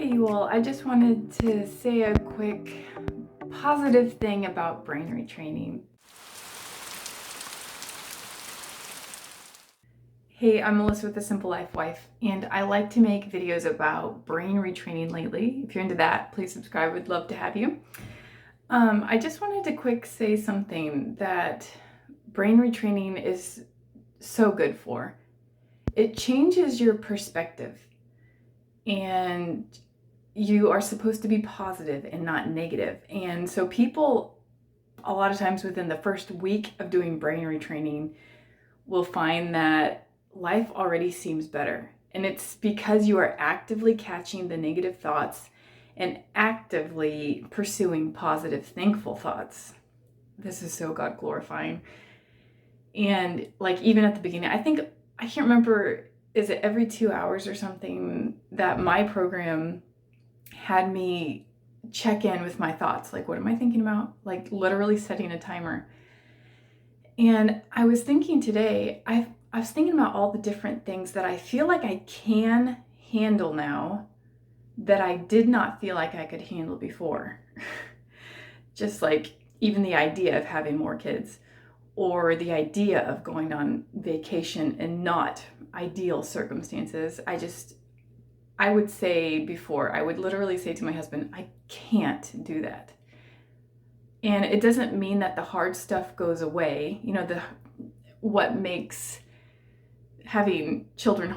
Hey you all, I just wanted to say a quick positive thing about brain retraining. Hey, I'm Melissa with The Simple Life Wife, and I like to make videos about brain retraining lately. If you're into that, please subscribe. We'd love to have you. I just wanted to quick say something that brain retraining is so good for. It changes your perspective, and you are supposed to be positive and not negative. And so people, a lot of times within the first week of doing brain retraining, will find that life already seems better. And it's because you are actively catching the negative thoughts and actively pursuing positive, thankful thoughts. This is so God glorifying. And like even at the beginning, I can't remember, is it every 2 hours or something that my program had me check in with my thoughts. Like, what am I thinking about? Like literally setting a timer. And I was thinking today, I was thinking about all the different things that I feel like I can handle now that I did not feel like I could handle before. Just like even the idea of having more kids, or the idea of going on vacation in not ideal circumstances. I would say before, I would literally say to my husband, I can't do that. And it doesn't mean that the hard stuff goes away. You know, what makes having children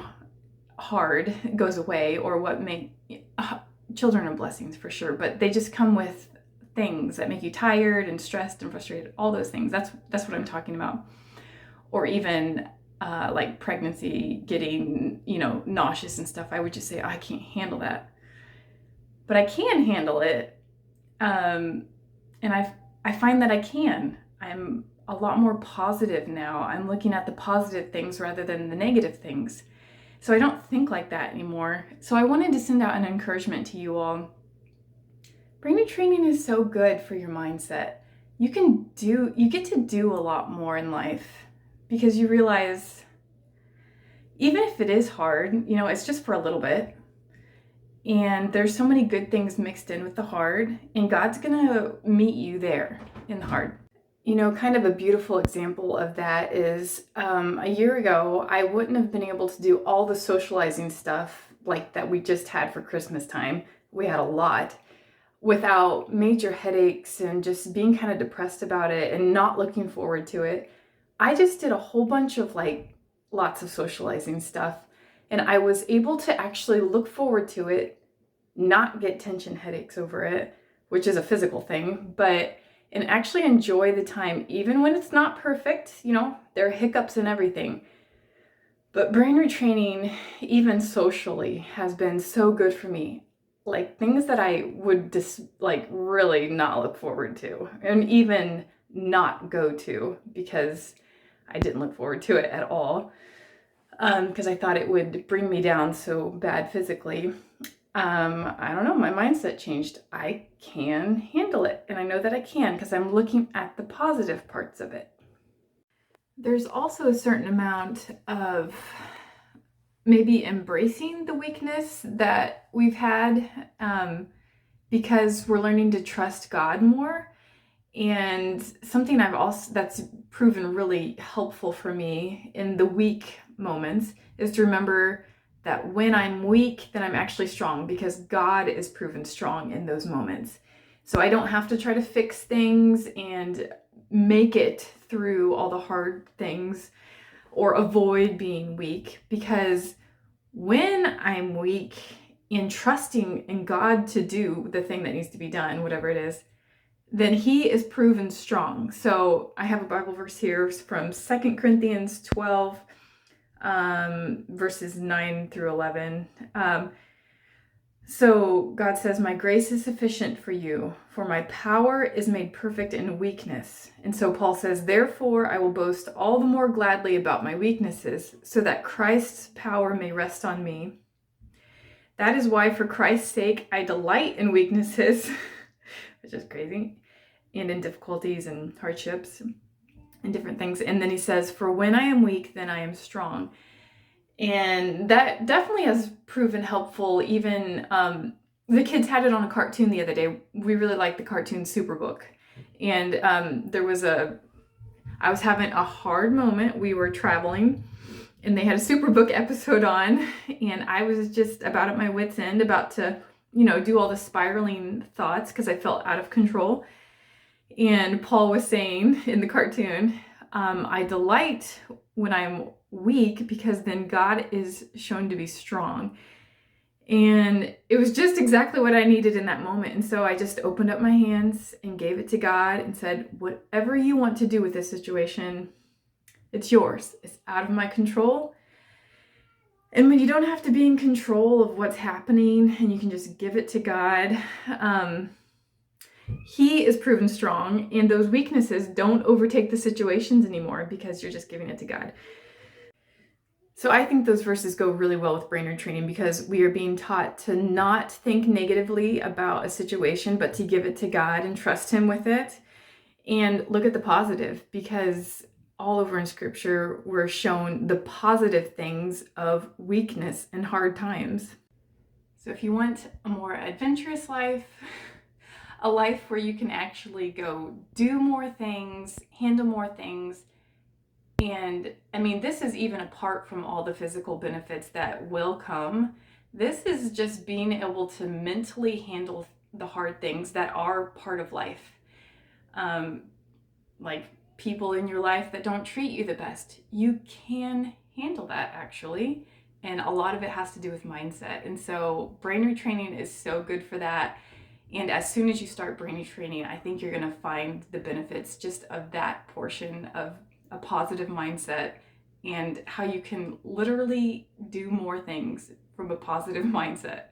hard goes away, or what make children are blessings for sure, but they just come with things that make you tired and stressed and frustrated, all those things. That's what I'm talking about. Or even like pregnancy, getting, nauseous and stuff. I would just say, I can't handle that. But I can handle it. And I find that I can. I'm a lot more positive now. I'm looking at the positive things rather than the negative things. So I don't think like that anymore. So I wanted to send out an encouragement to you all. Brain retraining is so good for your mindset. You get to do a lot more in life because you realize, even if it is hard, it's just for a little bit. And there's so many good things mixed in with the hard, and God's gonna meet you there in the hard. Kind of a beautiful example of that is a year ago, I wouldn't have been able to do all the socializing stuff like that we just had for Christmas time. We had a lot, without major headaches and just being kind of depressed about it and not looking forward to it. I just did a whole bunch of lots of socializing stuff, and I was able to actually look forward to it, not get tension headaches over it, which is a physical thing, and actually enjoy the time, even when it's not perfect. There are hiccups and everything. But brain retraining, even socially, has been so good for me. Like things that I would just really not look forward to, and even not go to because I didn't look forward to it at all, because I thought it would bring me down so bad physically. I don't know, my mindset changed. I can handle it, and I know that I can because I'm looking at the positive parts of it. There's also a certain amount of maybe embracing the weakness that we've had, because we're learning to trust God more. And something that's proven really helpful for me in the weak moments is to remember that when I'm weak, then I'm actually strong, because God is proven strong in those moments. So I don't have to try to fix things and make it through all the hard things or avoid being weak, because when I'm weak in trusting in God to do the thing that needs to be done, whatever it is, then He is proven strong. So I have a Bible verse here from 2 Corinthians 12, verses 9 through 11. So God says, my grace is sufficient for you, for my power is made perfect in weakness. And so Paul says, therefore I will boast all the more gladly about my weaknesses, so that Christ's power may rest on me. That is why, for Christ's sake, I delight in weaknesses, which is crazy, and in difficulties and hardships and different things. And then he says, for when I am weak, then I am strong. And that definitely has proven helpful, even the kids had it on a cartoon the other day. We really liked the cartoon Superbook. And I was having a hard moment. We were traveling and they had a Superbook episode on, and I was just about at my wit's end, about to, do all the spiraling thoughts because I felt out of control. And Paul was saying in the cartoon, I delight when I'm weak because then God is shown to be strong. And it was just exactly what I needed in that moment. And so I just opened up my hands and gave it to God and said, whatever you want to do with this situation, it's yours. It's out of my control. And when you don't have to be in control of what's happening and you can just give it to God, He is proven strong, and those weaknesses don't overtake the situations anymore because you're just giving it to God. So I think those verses go really well with brain retraining because we are being taught to not think negatively about a situation, but to give it to God and trust Him with it and look at the positive, because all over in Scripture we're shown the positive things of weakness and hard times. So if you want a more adventurous life, a life where you can actually go do more things, handle more things, and I mean, this is even apart from all the physical benefits that will come. This is just being able to mentally handle the hard things that are part of life. Like people in your life that don't treat you the best. You can handle that, actually. And a lot of it has to do with mindset. And so brain retraining is so good for that. And as soon as you start brain retraining, I think you're going to find the benefits just of that portion of a positive mindset and how you can literally do more things from a positive mindset.